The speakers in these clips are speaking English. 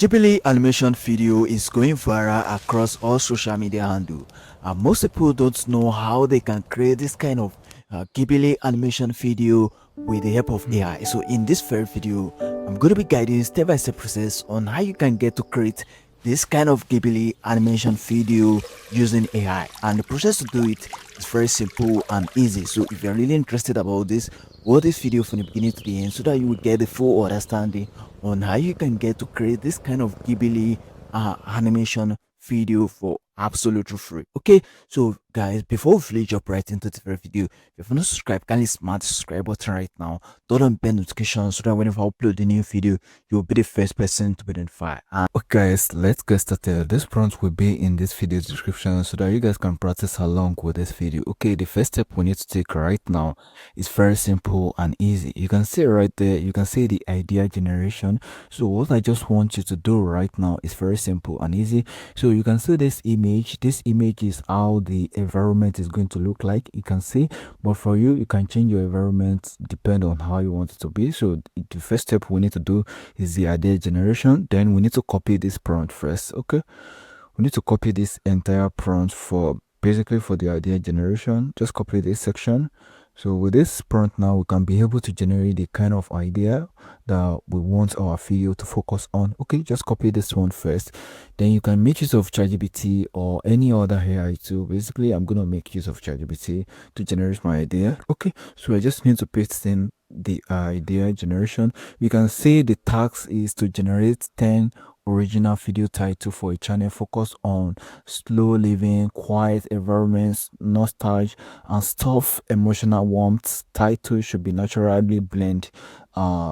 Ghibli animation video is going viral across all social media handle, and most people don't know how they can create this kind of Ghibli animation video with the help of AI. So in this very video, I'm going to be guiding you step by step process on how you can get to create this kind of Ghibli animation video using AI. And the process to do it is very simple and easy. So if you're really interested about this, watch this video from the beginning to the end so that you will get the full understanding on how you can get to create this kind of Ghibli animation video for absolutely free. Okay, so guys, before we really jump right into the very video, if you're not subscribed, kindly smash the subscribe button right now. Turn on bell notifications so that whenever I upload a new video, you'll be the first person to be notified. And Okay guys, let's get started. This prompt will be in this video description so that you guys can practice along with this video. Okay, the first step we need to take right now is very simple and easy. You can see right there, you can see the idea generation. So what I just want you to do right now is very simple and easy. So you can see this image. This image is how the environment is going to look like. You can see, but for you, you can change your environment depending on how you want it to be. So the first step we need to do is the idea generation. Then we need to copy this prompt first. Okay, we need to copy this entire prompt for basically for the idea generation. Just copy this section. So with this prompt now, we can be able to generate the kind of idea that we want our video to focus on. Okay, just copy this one first. Then you can make use of ChatGPT or any other AI tool. Basically, I'm gonna make use of ChatGPT to generate my idea. Okay, so I just need to paste in the idea generation. You can see the task is to generate 10 original video title for a channel focused on slow living, quiet environments, nostalgia, and stuff emotional warmth. Title should be naturally blend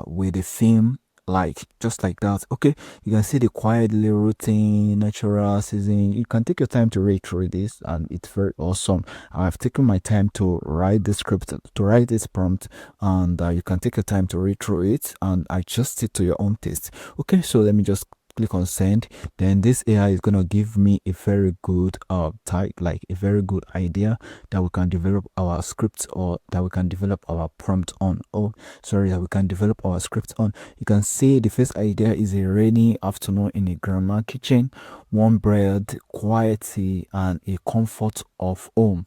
with the theme, like just like that. Okay, you can see the quietly routine, natural season. You can take your time to read through this, and it's very awesome. I've taken my time to write the script, to write this prompt, and you can take your time to read through it and adjust it to your own taste. Okay, so let me just click on send. Then this AI is gonna give me a very good type, like a very good idea that we can develop our script, or that we can develop our prompt on. Oh sorry, that we can develop our script on. You can see the first idea is a rainy afternoon in a grandma kitchen, warm bread, quiet tea, and a comfort of home.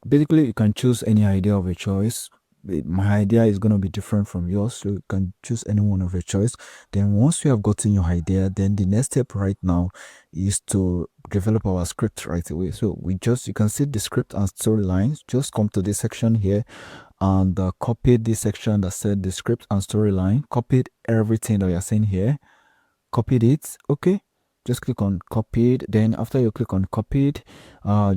Basically you can choose any idea of your choice. My idea is going to be different from yours, so you can choose any one of your choice. Then once you have gotten your idea, then the next step right now is to develop our script right away. So you can see the script and storylines. Just come to this section here and copy this section that said the script and storyline. Copied everything that you're seeing here, copied it. Okay, just click on copied. Then after you click on copied,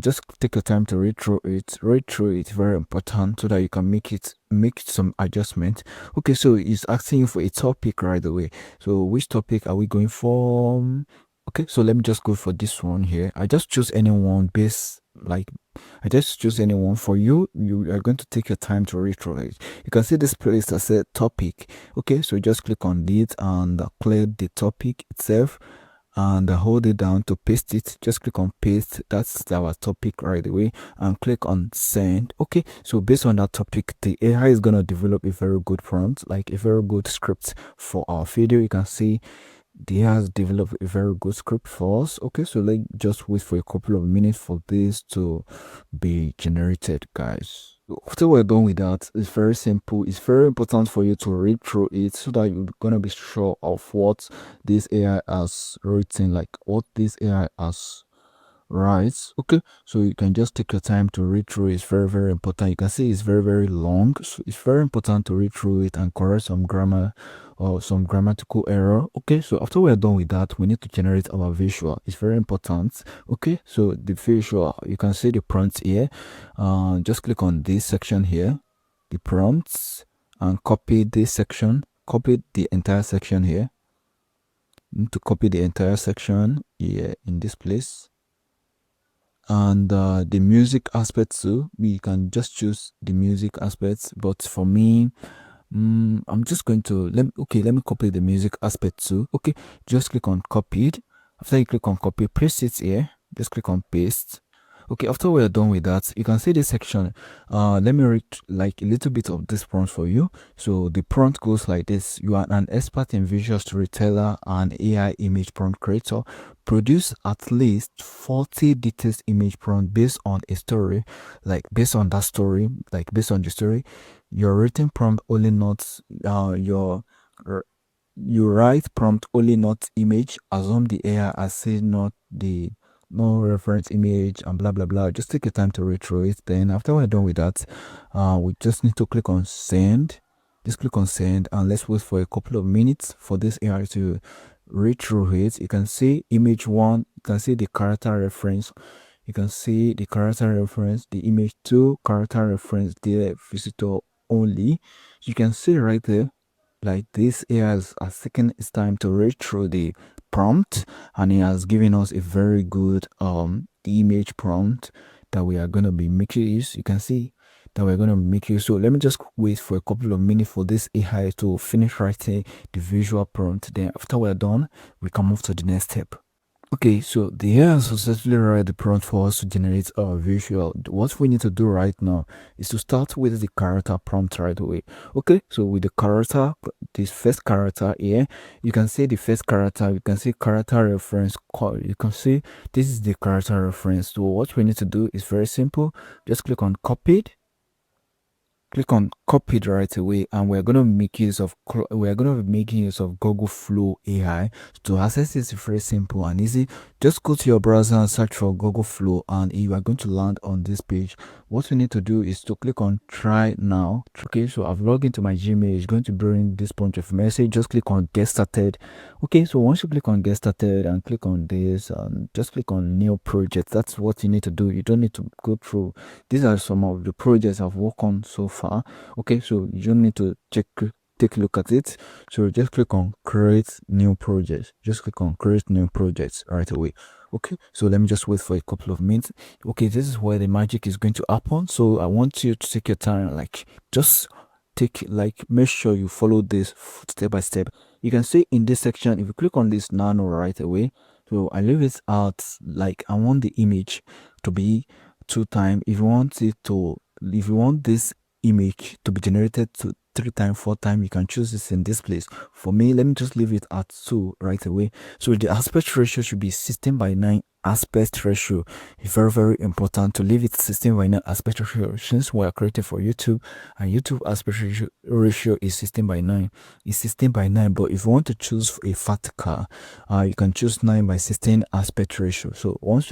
just take your time to read through it. Very important so that you can make some adjustment. Okay, so it's asking you for a topic right away. So which topic are we going for? Okay, so let me just go for this one here. I just choose anyone based, like I just choose anyone. For you, you are going to take your time to read through it. You can see this place that said topic. Okay, so just click on it and clear the topic itself and hold it down to paste it. Just click on paste. That's our topic right away, and click on send. Okay, so based on that topic, the AI is gonna develop a very good prompt, like a very good script for our video. You can see they has developed a very good script for us. Okay, so let's just wait for a couple of minutes for this to be generated, guys. After we're done with that, it's very simple. It's very important for you to read through it so that you're gonna be sure of what this AI has written, like what this AI has right. Okay, so you can just take your time to read through. It's very important. You can see it's very long, so it's very important to read through it and correct some grammar or some grammatical error. Okay, so after we're done with that, we need to generate our visual. It's very important. Okay, so the visual, you can see the prompts here. Just click on this section here, the prompts, and copy this section. Copy the entire section here. You need to copy the entire section here in this place. And the music aspect too, we can just choose the music aspects, but for me, I'm just going to let me copy the music aspect too. Okay, just click on copied. After you click on copy, paste it here. Just click on paste. Okay, after we are done with that, you can see this section. Let me read like a little bit of this prompt for you. So the prompt goes like this: you are an expert in visual storyteller and AI image prompt creator. Produce at least 40 detailed image prompt based on a story, like based on that story, like based on the story. Your written prompt only not your you write prompt only not image. Assume the AI as say not the no reference image and blah blah blah. Just take your time to read through it. Then after we're done with that, we just need to click on send. Just click on send and let's wait for a couple of minutes for this AI to read through it. You can see image one, you can see the character reference, you can see the character reference, the image two, character reference, the visitor only. You can see right there like this AI has taken its time to read through the prompt and it has given us a very good image prompt that we are going to be making use. You can see that we're going to make use. So let me just wait for a couple of minutes for this AI to finish writing the visual prompt. Then after we're done, we can move to the next step. Okay, so the AI successfully write the prompt for us to generate our visual. What we need to do right now is to start with the character prompt right away. Okay, so with the character, this first character here, you can see the first character, you can see character reference, you can see this is the character reference. So what we need to do is very simple. Just click on copied, click on copied right away, and we're going to make use of Google Flow AI. To access this is very simple and easy. Just go to your browser and search for Google Flow and you are going to land on this page. What we need to do is to click on try now. Okay, so I've logged into my Gmail. It's going to bring this bunch of message. Just click on get started. Okay, so once you click on get started and click on this and just click on new project, that's what you need to do. You don't need to go through. These are some of the projects I've worked on so far. Okay, so you don't need to take a look at it. So just click on create new projects. Just click on create new projects right away. Okay, so let me just wait for a couple of minutes. Okay, this is where the magic is going to happen. So I want you to take your time, like just make sure you follow this step by step. You can see in this section, if you click on this nano right away, so I leave it out, like I want the image to be 2 times. If you want this image to be generated to 3 times, 4 times, you can choose this in this place. For me, let me just leave it at 2 right away. So the aspect ratio should be 16:9 aspect ratio. It's very, very important to leave it 16:9 aspect ratio since we are creating for YouTube, and YouTube aspect ratio is 16:9. It's 16:9, but if you want to choose a fat car, you can choose 9:16 aspect ratio. So once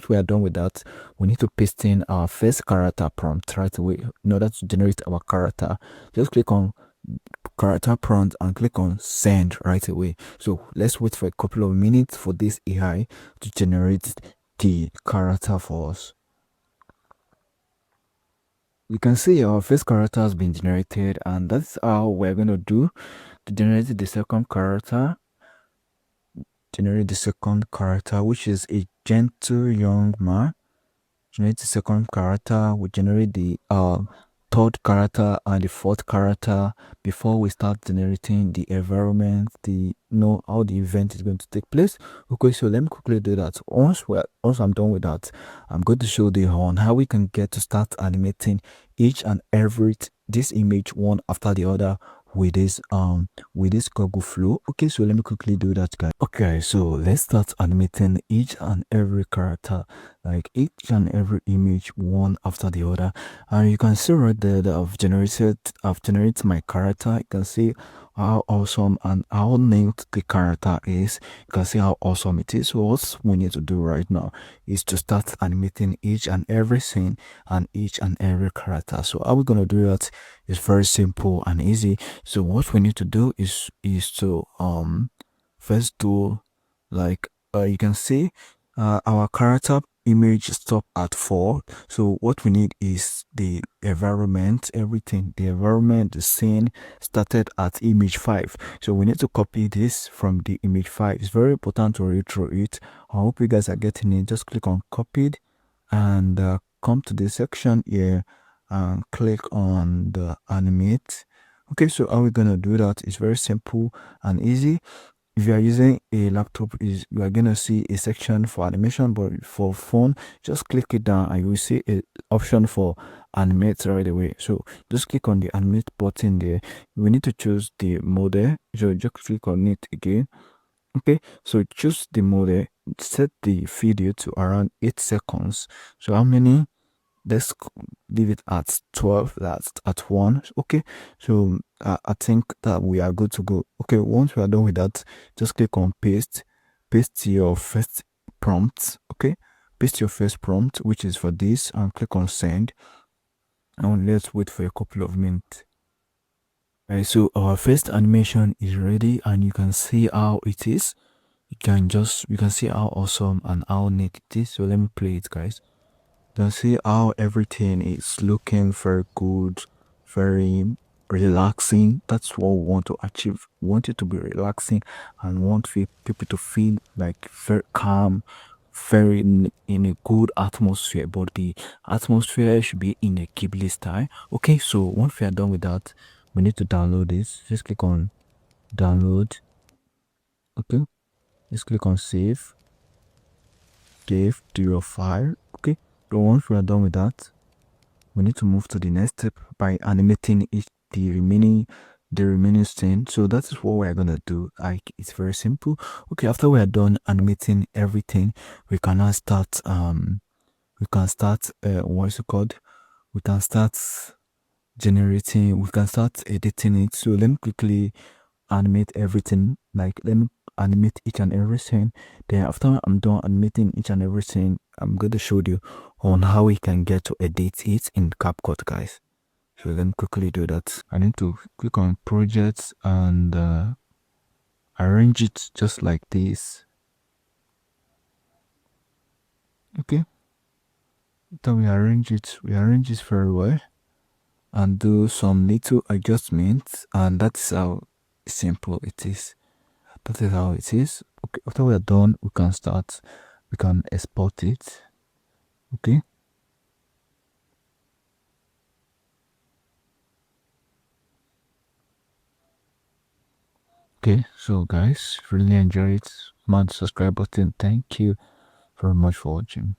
we are done with that, we need to paste in our first character prompt right away in order to generate our character. Just click on character prompt and click on send right away. So let's wait for a couple of minutes for this AI to generate the character for us. You can see our first character has been generated, and that's how we're going to do to generate the second character. Generate the second character, which is a gentle young man. Generate the second character. We generate the third character and the fourth character before we start generating the environment, how the event is going to take place. Okay, so let me quickly do that. Once I'm done with that, I'm going to show you on how we can get to start animating each and every this image one after the other with this Google Flow. Okay, so let me quickly do that, guys. Okay, so let's start animating each and every character, like each and every image one after the other. And you can see right there that I've generated my character. You can see how awesome and how nailed the character is. You can see how awesome it is. So what we need to do right now is to start animating each and every scene and each and every character. So how we're gonna do that is very simple and easy. So what we need to do is to first do, like you can see our character image stop at 4. So what we need is the environment, everything, the environment, the scene started at image 5. So we need to copy this from the image 5. It's very important to read through it. I hope you guys are getting it. Just click on copied and come to this section here and click on the animate. Okay, so how we're gonna do that is very simple and easy. if you are using a laptop, is you are gonna see a section for animation, but for phone, just click it down and you will see a option for animate right away. So just click on the animate button there. We need to choose the model, so just click on it again. Okay, so choose the model, set the video to around 8 seconds. So how many? Let's leave it at 12. That's at 1. Okay, so I think that we are good to go. Okay, once we are done with that, just click on paste your first prompt. Okay, paste your first prompt, which is for this, and click on send, and let's wait for a couple of minutes. Right, so our first animation is ready, and you can see how it is. You can see how awesome and how neat it is. So let me play it, guys. Then see how everything is looking very good, very relaxing. That's what we want to achieve. We want it to be relaxing and want people to feel like very calm, very in a good atmosphere. But the atmosphere should be in a Ghibli style. Okay, so once we are done with that, we need to download this. Just click on download. Okay, just click on save to your file. Okay, so once we are done with that, we need to move to the next step by animating the remaining scene. So that is what we're gonna do. Like, it's very simple. Okay, after we are done animating everything, we can now start what's it called, we can start generating, we can start editing it. So let me quickly animate everything. Like, let me animate each and everything. Then after I'm done animating each and everything, I'm going to show you on how we can get to edit it in CapCut, guys. So let me quickly do that. I need to click on projects and arrange it just like this. Okay, then we arrange it very well and do some little adjustments, and that's how simple it is. That is how it is. Okay, after we are done, we can export it. Okay. Okay, so guys, really enjoy it. Man, subscribe button. Thank you very much for watching.